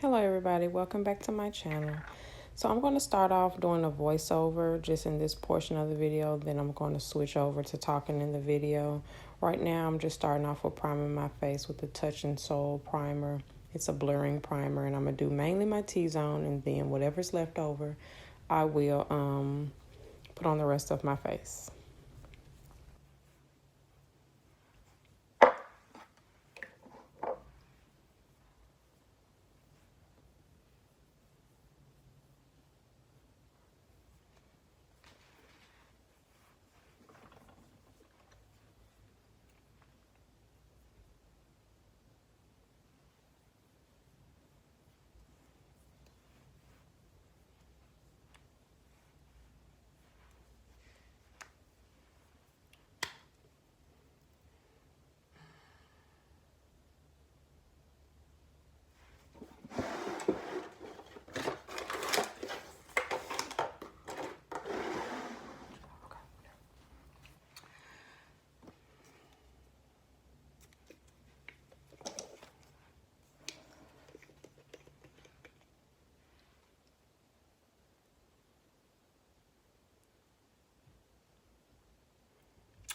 Hello everybody, welcome back to my channel. So I'm going to start off doing a voiceover just in this portion of the video, then I'm going to switch over to talking in the video. Right now I'm just starting off with priming my face with the Touch and Soul primer. It's a blurring primer and I'm going to do mainly my T-zone, and then whatever's left over I will put on the rest of my face.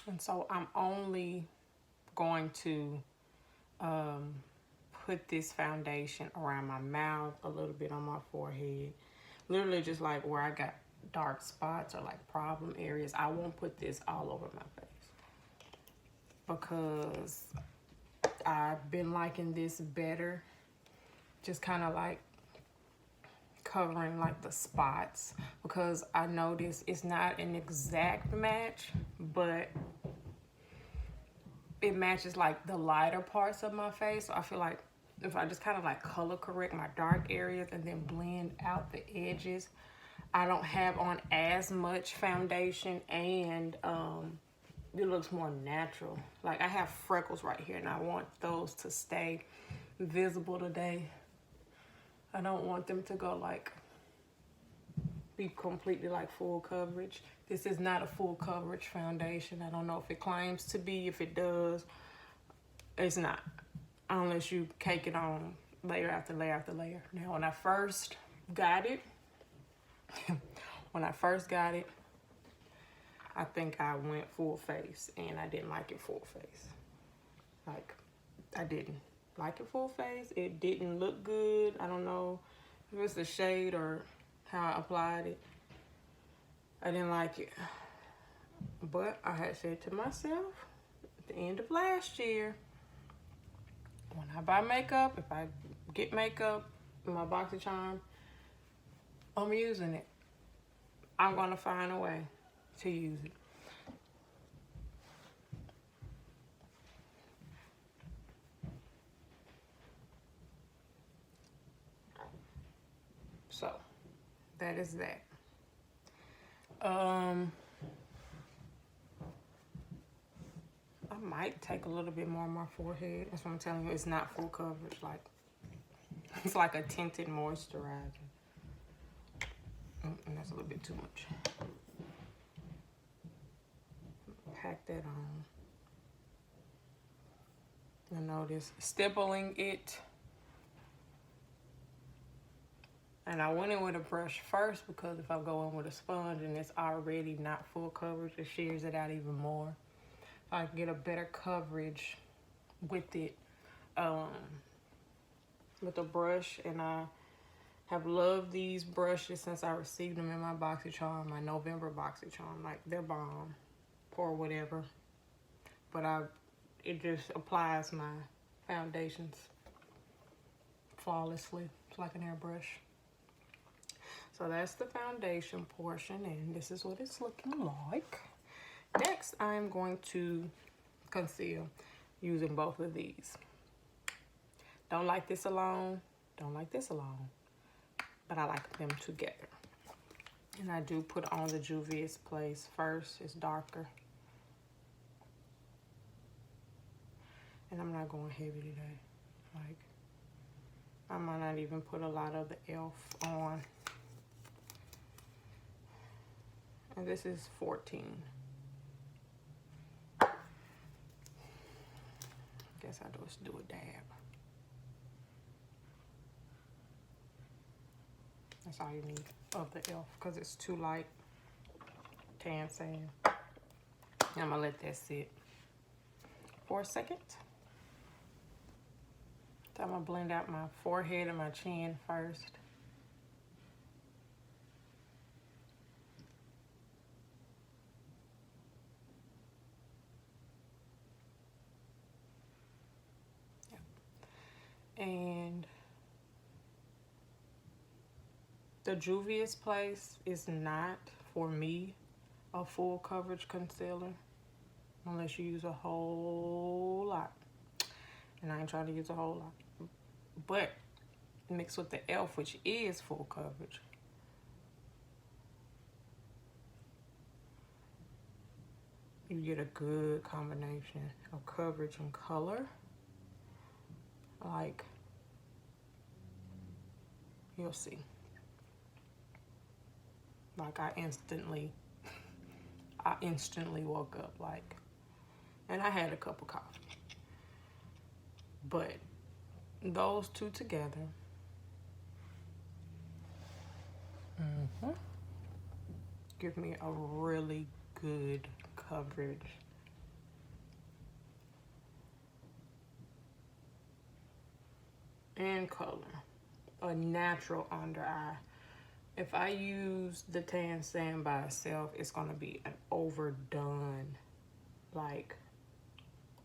And so I'm only going to put this foundation around my mouth, a little bit on my forehead, literally just like where I got dark spots or like problem areas. I won't put this all over my face because I've been liking this better, just kind of like covering like the spots, because I noticed it's not an exact match, but it matches like the lighter parts of my face. So I feel like if I just kind of like color correct my dark areas and then blend out the edges, I don't have on as much foundation, and it looks more natural. Like I have freckles right here and I want those to stay visible today. I don't want them to go like be completely like full coverage. This is not a full coverage foundation. I don't know if it claims to be. If it does, it's not, unless you cake it on layer after layer after layer. Now when I first got it I think I went full face and I didn't like it full face. Like I didn't like it full face. It didn't look good. I don't know if it's the shade or how I applied it. I didn't like it. But I had said to myself at the end of last year, when I buy makeup, if I get makeup in my BoxyCharm, I'm using it. I'm gonna find a way to use it. So that is that. I might take a little bit more on my forehead. That's what I'm telling you. It's not full coverage. Like it's like a tinted moisturizer. And that's a little bit too much. Pack that on. You'll notice stippling it. And I went in with a brush first because if I go in with a sponge and it's already not full coverage, it shears it out even more. I can get a better coverage with it, with a brush. And I have loved these brushes since I received them in my BoxyCharm, my November BoxyCharm. Like they're bomb or whatever. But it just applies my foundations flawlessly. It's like an airbrush. So that's the foundation portion, and this is what it's looking like. Next, I'm going to conceal using both of these. Don't like this alone, don't like this alone, but I like them together. And I do put on the Juvia's Place first. It's darker. And I'm not going heavy today. Like, I might not even put a lot of the e.l.f. on. And this is 14. Guess I'll just do a dab. That's all you need of the e.l.f. because it's too light. Tan sand. I'm gonna let that sit for a second. So I'm gonna blend out my forehead and my chin first. And the Juvia's Place is not, for me, a full coverage concealer unless you use a whole lot. And I ain't trying to use a whole lot. But mixed with the e.l.f., which is full coverage, you get a good combination of coverage and color. Like, you'll see. Like, I instantly woke up, like, and I had a cup of coffee. But those two together, give me a really good coverage. And color. A natural under eye. If I use the tan sand by itself, it's gonna be an overdone, like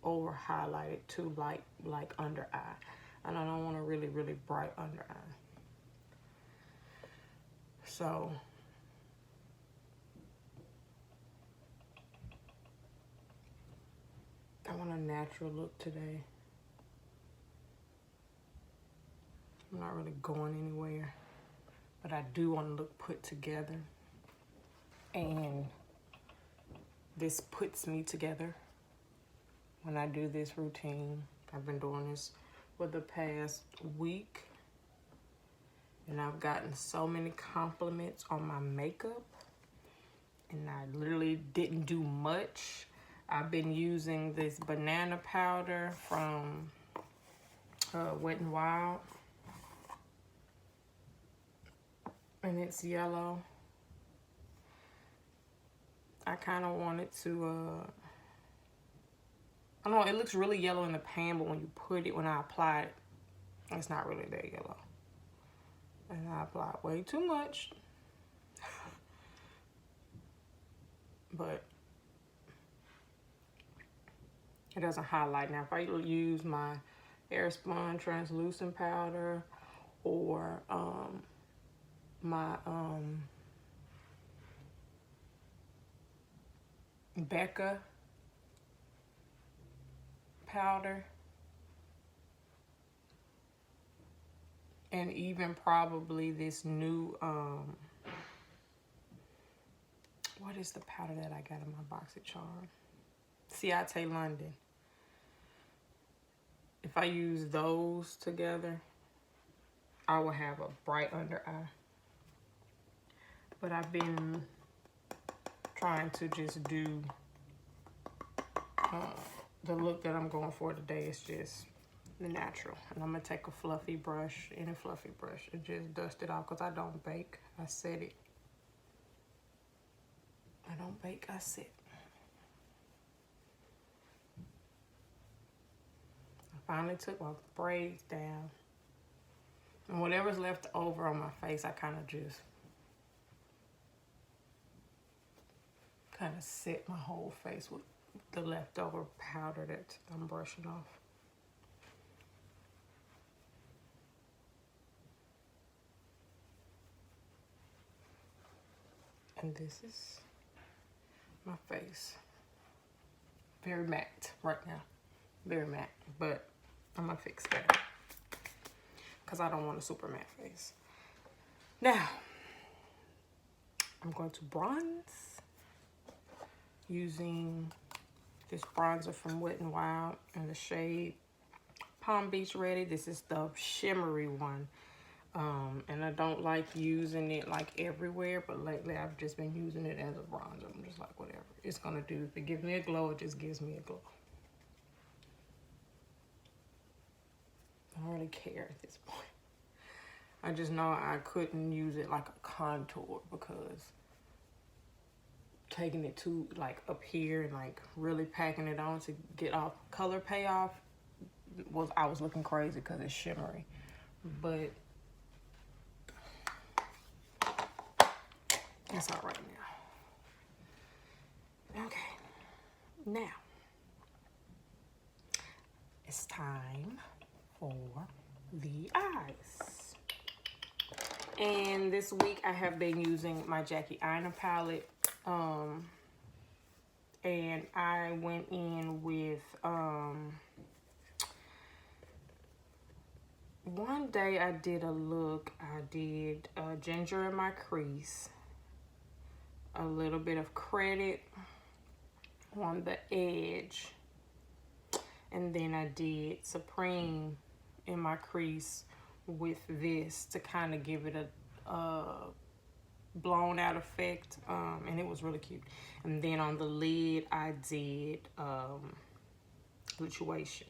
over highlighted, too light, like under eye. And I don't want a really, really bright under eye. So I want a natural look today. I'm not really going anywhere, but I do want to look put together. And this puts me together when I do this routine. I've been doing this for the past week, and I've gotten so many compliments on my makeup, and I literally didn't do much. I've been using this banana powder from Wet n Wild, and it's yellow. I kind of wanted to, I don't know, it looks really yellow in the pan, but when you put it, when I apply it, it's not really that yellow. And I applied way too much. But it doesn't highlight. Now, if I use my Airspun translucent powder or my Becca powder, and even probably this new what is the powder that I got in my BoxyCharm? Ciate London. If I use those together, I will have a bright under eye. But I've been trying to just do the look that I'm going for today is just the natural. And I'm gonna take a fluffy brush, any fluffy brush, and just dust it off because I don't bake. I set it. I don't bake, I set. I finally took my braids down. And whatever's left over on my face, I kind of just set my whole face with the leftover powder that I'm brushing off. And this is my face. Very matte right now. Very matte, but I'm gonna fix that because I don't want a super matte face. Now, I'm going to bronze using this bronzer from Wet n Wild in the shade Palm Beach Ready. This is the shimmery one. And I don't like using it like everywhere, but lately I've just been using it as a bronzer. I'm just like, whatever it's gonna do. If it gives me a glow, it just gives me a glow. I don't really care at this point. I just know I couldn't use it like a contour because taking it to like up here and like really packing it on to get off color payoff I was looking crazy because it's shimmery. But it's all right now. Okay, now it's time for the eyes. And this week I have been using my Jackie Aina palette. And I went in with, one day I did a look. I did ginger in my crease, a little bit of credit on the edge, and then I did Supreme in my crease with this to kind of give it a blown out effect, and it was really cute. And then on the lid I did Fluctuation,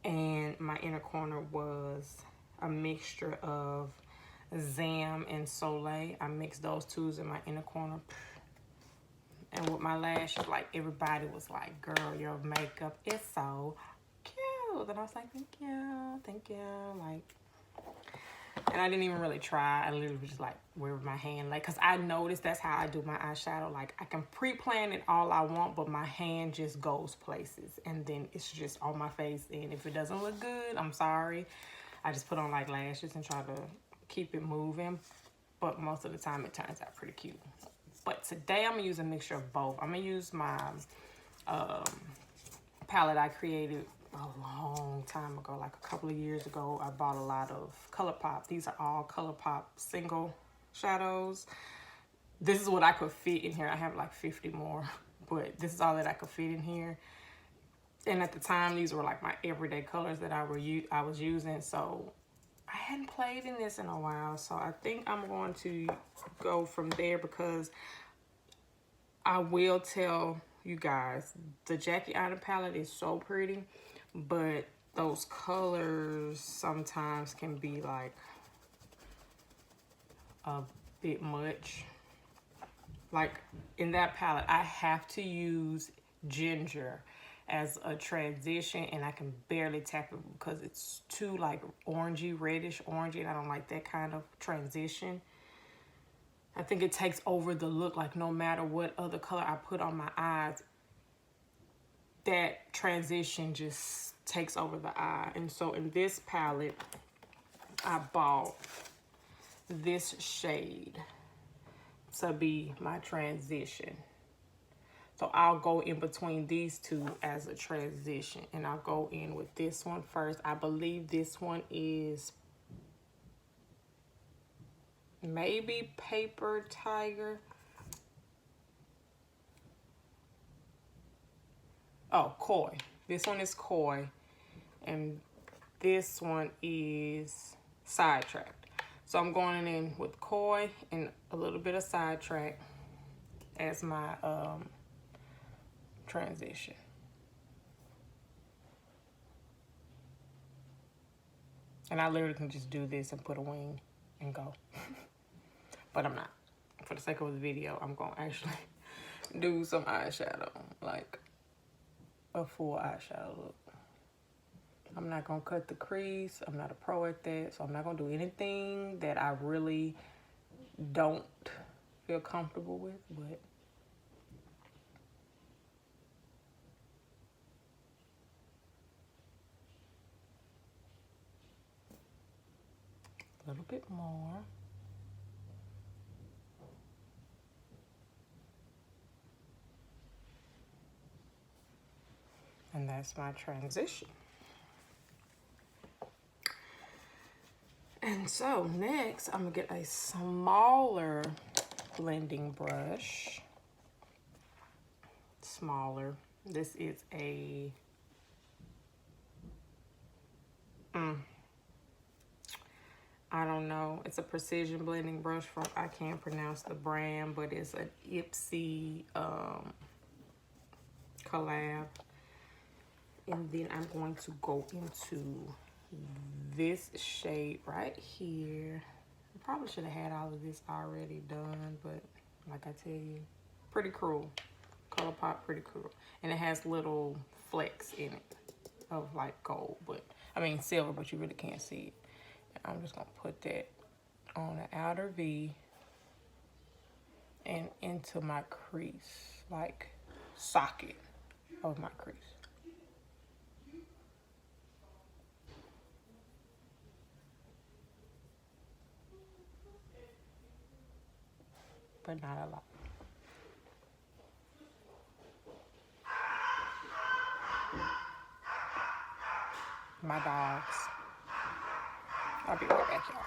and my inner corner was a mixture of Zam and Soleil. I mixed those twos in my inner corner. And with my lashes, like, everybody was like, girl, your makeup is so cute. And I was like, thank you. Like, and I didn't even really try. I literally was just like, where my hand, like, because I noticed that's how I do my eyeshadow. Like, I can pre-plan it all I want, but my hand just goes places. And then it's just on my face. And if it doesn't look good, I'm sorry. I just put on, like, lashes and try to keep it moving. But most of the time, it turns out pretty cute. But today, I'm going to use a mixture of both. I'm going to use my palette I created a long time ago, like a couple of years ago. I bought a lot of Colourpop. These are all Colourpop single shadows. This is what I could fit in here. I have like 50 more, but this is all that I could fit in here. And at the time, these were like my everyday colors that I was using. So I hadn't played in this in a while. So I think I'm going to go from there, because I will tell you guys, the Jackie Aina palette is so pretty, but those colors sometimes can be like a bit much. Like in that palette, I have to use ginger as a transition, and I can barely tap it because it's too like orangey, reddish orangey, and I don't like that kind of transition. I think it takes over the look. Like, no matter what other color I put on my eyes, that transition just takes over the eye. And so in this palette, I bought this shade to be my transition. So I'll go in between these two as a transition, and I'll go in with this one first. I believe this one is maybe Paper Tiger. Oh, Koi. This one is Koi, and this one is Sidetracked. So I'm going in with Koi and a little bit of Sidetrack as my transition. And I literally can just do this and put a wing and go. But I'm not. For the sake of the video, I'm going to actually do some eyeshadow, like a full eyeshadow look. I'm not going to cut the crease. I'm not a pro at that, so I'm not going to do anything that I really don't feel comfortable with, but a little bit more. And that's my transition. And so next, I'm gonna get a smaller blending brush. Smaller. This is a I don't know. It's a precision blending brush from, I can't pronounce the brand, but it's an Ipsy collab. And then I'm going to go into this shade right here. I probably should have had all of this already done, but like I tell you, pretty cool. Colourpop, pretty cool. And it has little flecks in it of like gold, but I mean silver, but you really can't see it. And I'm just gonna put that on the outer V and into my crease, like socket of my crease. But not a lot. My dogs. I'll be right back, y'all.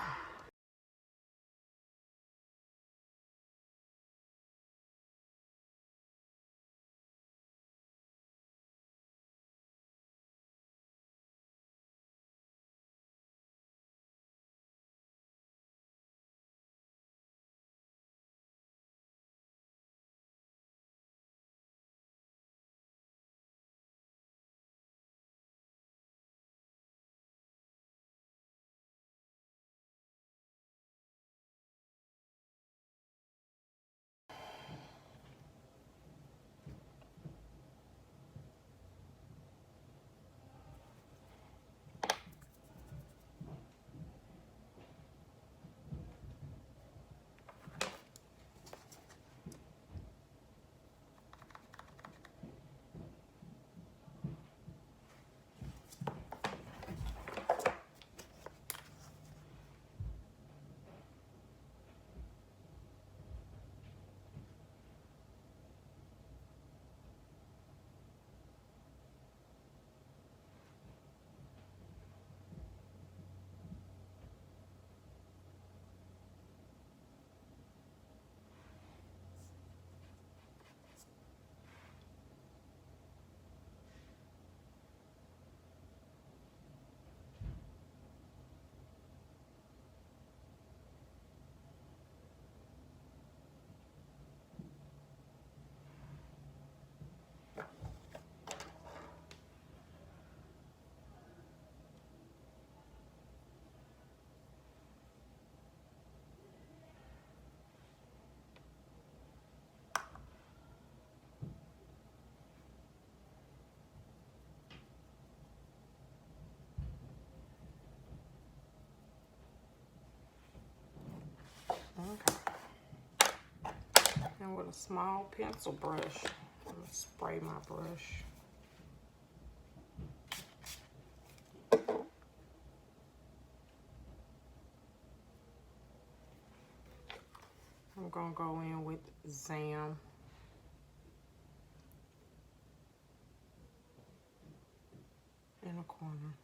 Okay. And with a small pencil brush, I'm gonna spray my brush. I'm gonna go in with Zam. In the corner.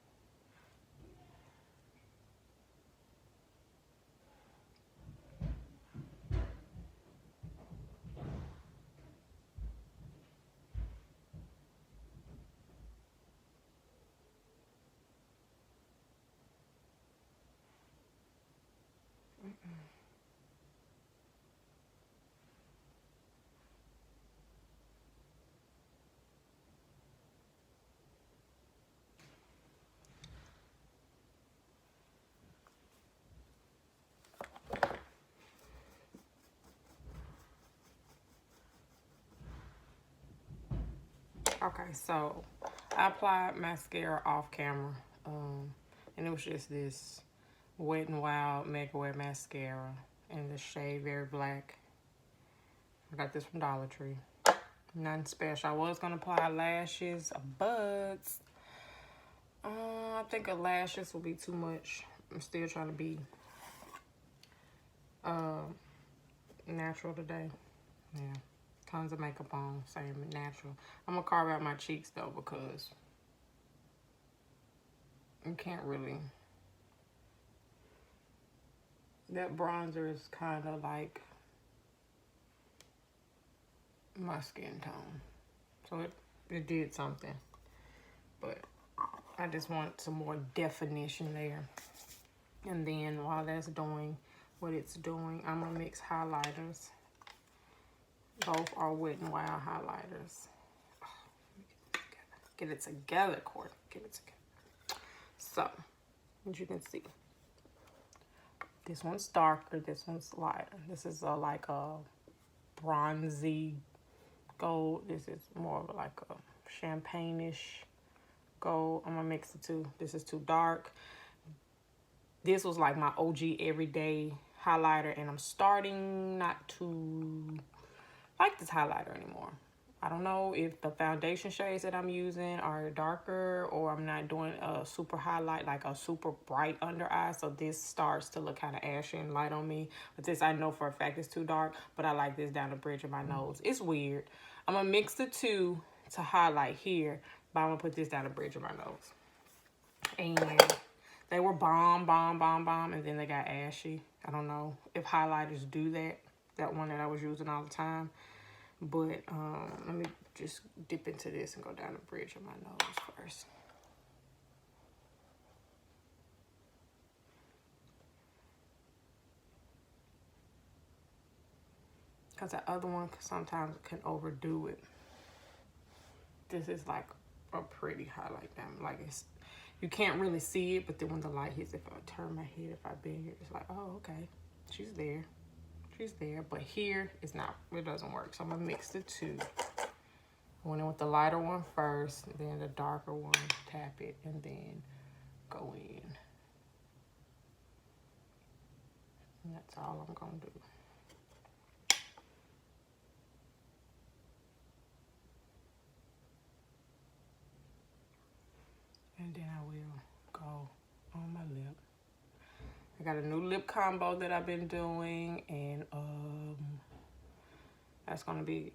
Okay, so I applied mascara off camera, and it was just this Wet n Wild Mega Wet mascara in the shade Very Black. I got this from Dollar Tree. Nothing special. I was gonna apply lashes, but I think a lashes will be too much. I'm still trying to be natural today. Yeah. Tons of makeup on, same natural. I'm gonna carve out my cheeks though because you can't really. That bronzer is kind of like my skin tone. So it did something. But I just want some more definition there. And then while that's doing what it's doing, I'm gonna mix highlighters. Both are Wet n Wild highlighters. Oh, get it together, Court. Get it together. So as you can see. This one's darker, this one's lighter. This is like a bronzy gold. This is more of like a champagne-ish gold. I'm gonna mix the two. This is too dark. This was like my OG everyday highlighter, and I'm starting not to like this highlighter anymore. I don't know if the foundation shades that I'm using are darker, or I'm not doing a super highlight, like a super bright under eye, so this starts to look kind of ashy and light on me. But this, I know for a fact it's too dark, but I like this down the bridge of my nose. It's weird. I'm gonna mix the two to highlight here, but I'm gonna put this down the bridge of my nose. And they were bomb, and then they got ashy. I don't know if highlighters do that. That one that I was using all the time. But let me just dip into this and go down the bridge of my nose first. Because that other one sometimes can overdo it. This is like a pretty highlight down. Like it's, you can't really see it, but then when the light hits, if I turn my head, if I bend it, it's like, oh, okay, she's there. She's there, but here it's not, it doesn't work. So I'm gonna mix the two. I went in with the lighter one first, then the darker one, tap it, and then go in. And that's all I'm gonna do. And then I will go on my lip. I got a new lip combo that I've been doing, and that's gonna be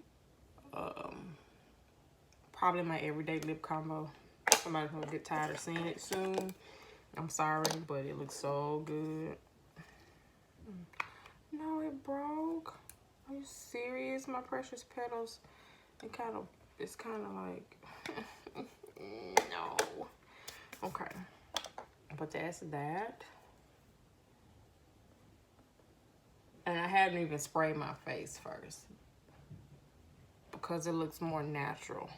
probably my everyday lip combo. Somebody's gonna get tired of seeing it soon. I'm sorry, but it looks so good. No, it broke. Are you serious, my precious petals? It's kind of like, no. Okay, but that's that. And I hadn't even sprayed my face first because it looks more natural.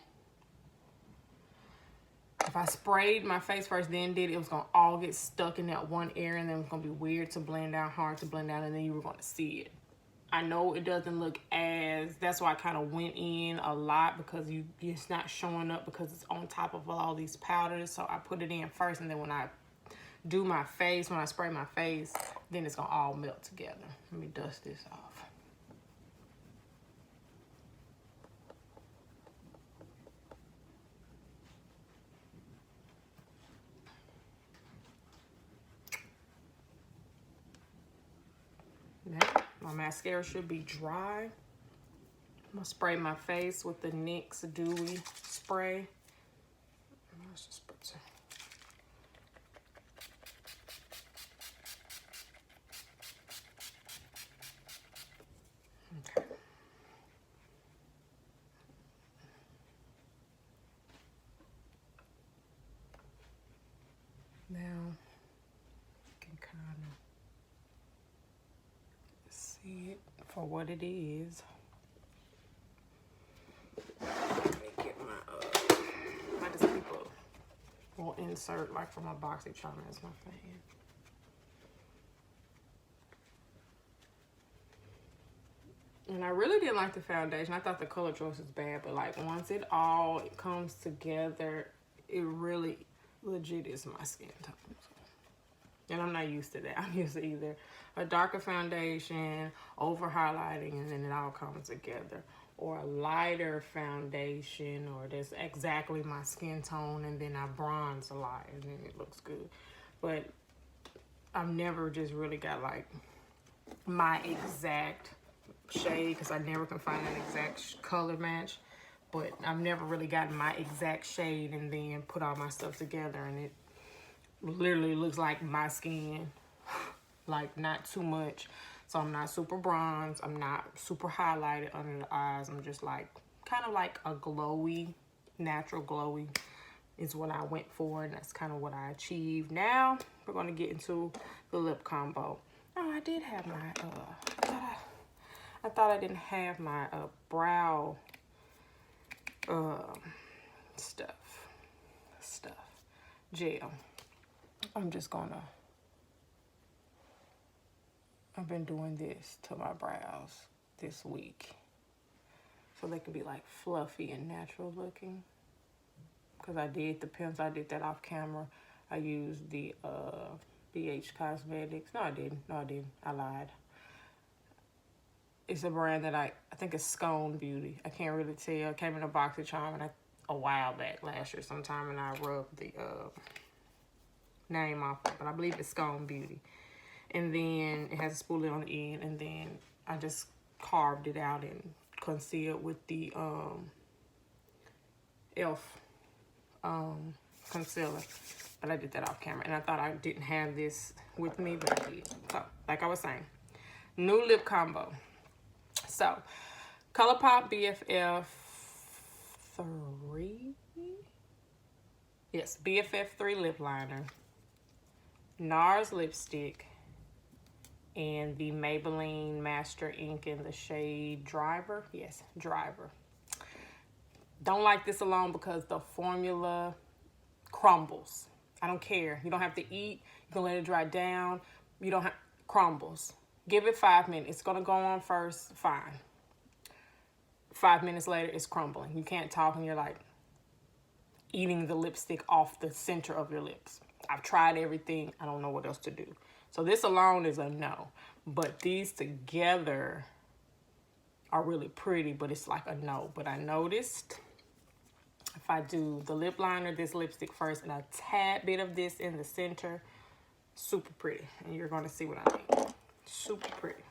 If I sprayed my face first, then did it, it was gonna all get stuck in that one area, and then it was gonna be weird to blend out, hard to blend out, and then you were gonna see it. I know it doesn't look as, that's why I kind of went in a lot, because it's not showing up because it's on top of all these powders. So I put it in first, and then when I do my face, when I spray my face, then it's gonna all melt together. Let me dust this off. Now, my mascara should be dry. I'm gonna spray my face with the NYX Dewy Spray. Let's just put some. Okay. Now, you can kind of see it for what it is. Let me get my, I just keep a little insert like from a BoxyCharm as my fan. And I really didn't like the foundation. I thought the color choice was bad, but like once it all comes together, it really legit is my skin tone. And I'm not used to that. I'm used to either a darker foundation, over highlighting, and then it all comes together, or a lighter foundation, or that's exactly my skin tone, and then I bronze a lot, and then it looks good. But I've never just really got like my exact shade, because I never can find an exact color match. But I've never really gotten my exact shade and then put all my stuff together, and it literally looks like my skin, like not too much. So I'm not super bronze, I'm not super highlighted under the eyes. I'm just like kind of like a glowy, natural glowy is what I went for, and that's kind of what I achieved. Now we're going to get into the lip combo. Oh, I did have my I thought I didn't have my brow stuff gel. I'm just gonna, I've been doing this to my brows this week, so they can be like fluffy and natural looking. Because I did the pencil, I did that off camera. I used the BH Cosmetics. No, I didn't. I lied. It's a brand that I think it's Scone Beauty. I can't really tell. It came in a box of charm and a while back, last year sometime, and I rubbed the name off it. But I believe it's Scone Beauty. And then it has a spoolie on the end, and then I just carved it out and concealed with the e.l.f. Concealer. But I did that off camera, and I thought I didn't have this with me, but I did. So, like I was saying, new lip combo. So, Colourpop BFF 3. Yes, BFF 3 lip liner, NARS lipstick, and the Maybelline Master Ink in the shade Driver. Yes, Driver. Don't like this alone because the formula crumbles. I don't care. You don't have to eat. You can let it dry down. You don't have crumbles. Give it 5 minutes. It's gonna go on first, fine. 5 minutes later, it's crumbling. You can't talk and you're like eating the lipstick off the center of your lips. I've tried everything. I don't know what else to do. So this alone is a no. But these together are really pretty, but it's like a no. But I noticed if I do the lip liner, this lipstick first, and a tad bit of this in the center, super pretty. And you're going to see what I mean. Super pretty.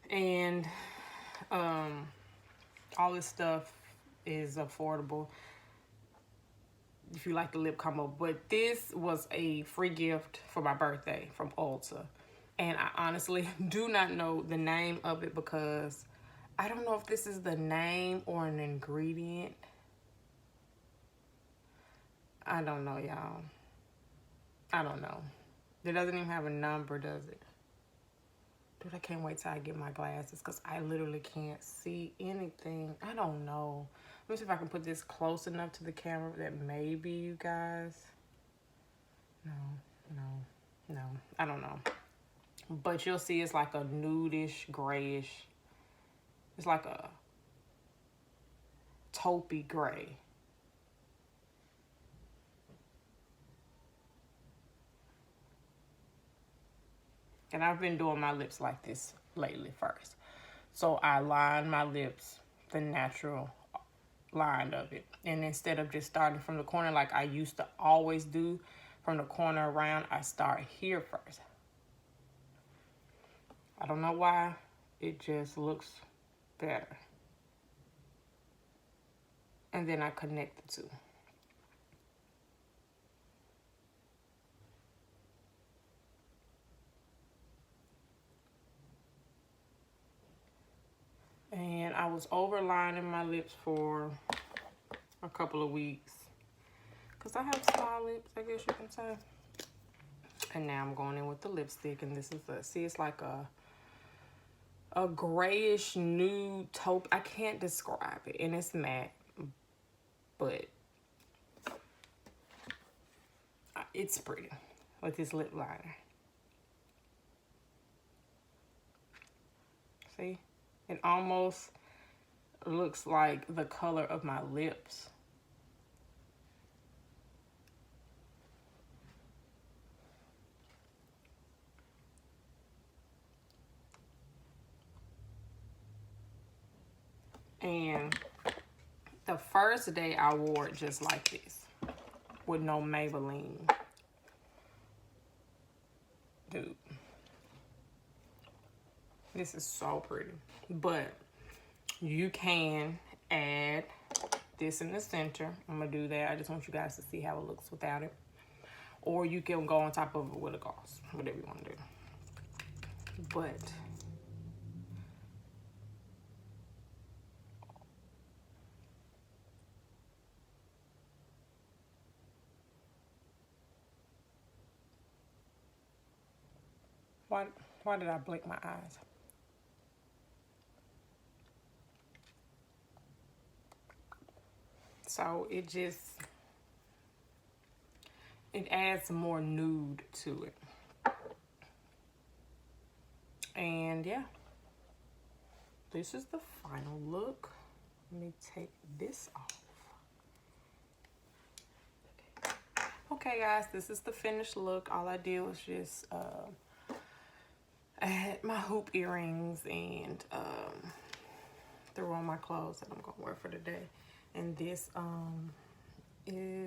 And all this stuff is affordable if you like the lip combo. But this was a free gift for my birthday from Ulta. And I honestly do not know the name of it because I don't know if this is the name or an ingredient. I don't know, y'all. I don't know. It doesn't even have a number, does it? Dude, I can't wait till I get my glasses because I literally can't see anything. I don't know. Let me see if I can put this close enough to the camera that maybe you guys... No. I don't know. But you'll see it's like a nudish, grayish. It's like a taupey gray. And I've been doing my lips like this lately first. So I line my lips the natural line of it. And instead of just starting from the corner like I used to always do, from the corner around, I start here first. I don't know why. It just looks better. And then I connect the two. And I was overlining my lips for a couple of weeks. Because I have small lips, I guess you can say. And now I'm going in with the lipstick. And this is see, it's like a grayish nude taupe. I can't describe it. And it's matte. But it's pretty with this lip liner. See? It almost looks like the color of my lips. And the first day I wore it just like this with no Maybelline. Dude. This is so pretty. But you can add this in the center. I'm going to do that. I just want you guys to see how it looks without it. Or you can go on top of it with a gloss. Whatever you want to do. But why did I blink my eyes? So it just, it adds more nude to it. And yeah, this is the final look. Let me take this off. Okay guys, this is the finished look. All I did was just I had my hoop earrings and threw on my clothes that I'm gonna wear for the day. And this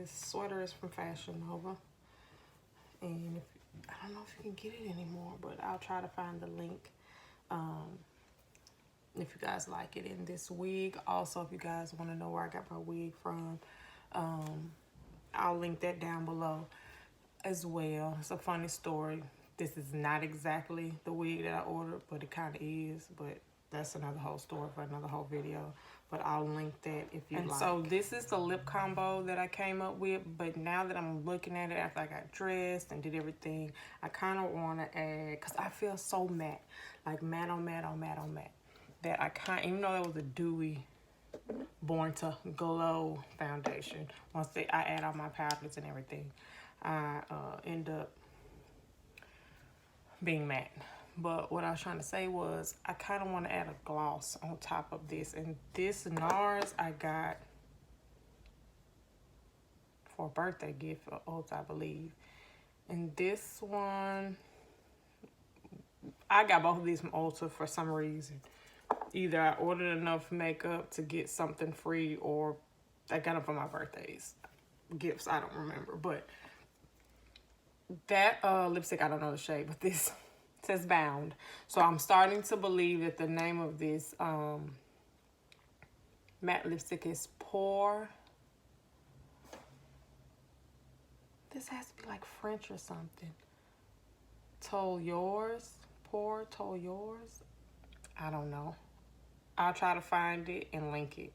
sweater is from Fashion Nova. And I don't know if you can get it anymore, but I'll try to find the link if you guys like it. In this wig, also, if you guys want to know where I got my wig from, I'll link that down below as well. It's a funny story. This is not exactly the wig that I ordered, but it kind of is. But that's another whole story for another whole video. But I'll link that if you like. And so this is the lip combo that I came up with. But now that I'm looking at it after I got dressed and did everything, I kind of want to add, because I feel so matte. Like matte on matte on matte on matte. That I can't, even though that was a dewy Born to Glow foundation, once I add all my powders and everything, I end up being matte. But what I was trying to say was I kind of want to add a gloss on top of this. And this NARS I got for a birthday gift for Ulta, I believe. And this one, I got both of these from Ulta for some reason. Either I ordered enough makeup to get something free, or I got them for my birthdays gifts. I don't remember. But that lipstick, I don't know the shade, but this says Bound. So I'm starting to believe that the name of this matte lipstick is Pour. This has to be like French or something. Told Yours. Pour, Told Yours. I don't know. I'll try to find it and link it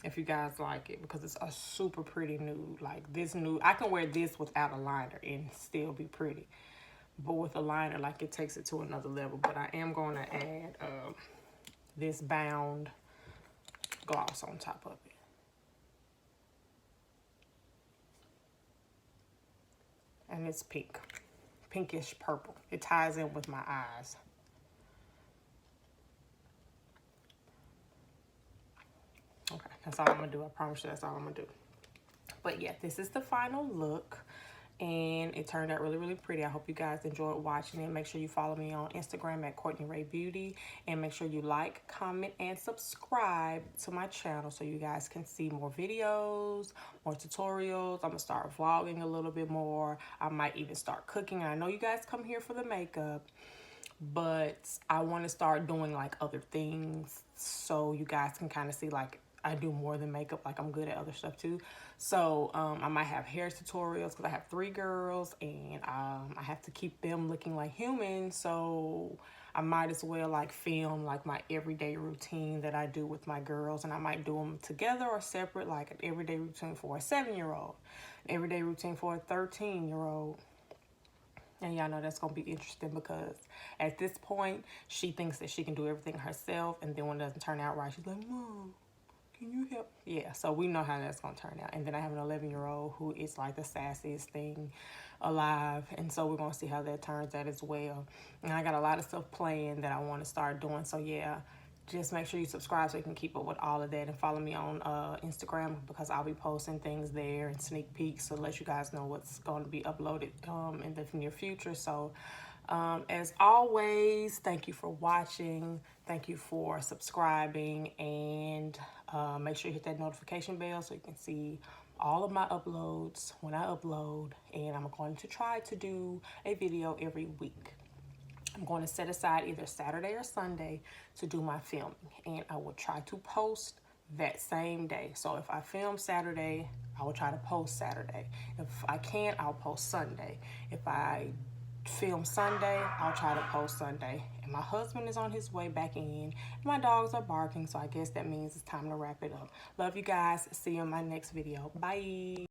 if you guys like it, because it's a super pretty nude. Like this nude, I can wear this without a liner and still be pretty. But with a liner, like, it takes it to another level. But I am going to add this Bound gloss on top of it. And it's pink. Pinkish purple. It ties in with my eyes. Okay, that's all I'm going to do. I promise you that's all I'm going to do. But yeah, this is the final look. And it turned out really, really pretty. I hope you guys enjoyed watching it. Make sure you follow me on Instagram at Courtney Rae Beauty. And make sure you like, comment, and subscribe to my channel so you guys can see more videos, more tutorials. I'm going to start vlogging a little bit more. I might even start cooking. I know you guys come here for the makeup, but I want to start doing like other things so you guys can kind of see like I do more than makeup. Like, I'm good at other stuff too. So I might have hair tutorials because I have 3 girls and I have to keep them looking like humans. So I might as well like film like my everyday routine that I do with my girls, and I might do them together or separate, like an everyday routine for a 7-year-old, an everyday routine for a 13-year-old. And y'all know that's going to be interesting because at this point, she thinks that she can do everything herself. And then when it doesn't turn out right, she's like, Mom, can you help? Yeah, so we know how that's going to turn out. And then I have an 11-year-old who is like the sassiest thing alive. And so we're going to see how that turns out as well. And I got a lot of stuff planned that I want to start doing. So yeah, just make sure you subscribe so you can keep up with all of that, and follow me on Instagram because I'll be posting things there and sneak peeks to let you guys know what's going to be uploaded in the near future. So as always, thank you for watching. Thank you for subscribing, and make sure you hit that notification bell so you can see all of my uploads when I upload. And I'm going to try to do a video every week. I'm going to set aside either Saturday or Sunday to do my filming, and I will try to post that same day. So if I film Saturday, I will try to post Saturday. If I can't, I'll post Sunday. If I film Sunday, I'll try to post Sunday. And my husband is on his way back in. My dogs are barking, so I guess that means it's time to wrap it up. Love you guys. See you in my next video. Bye.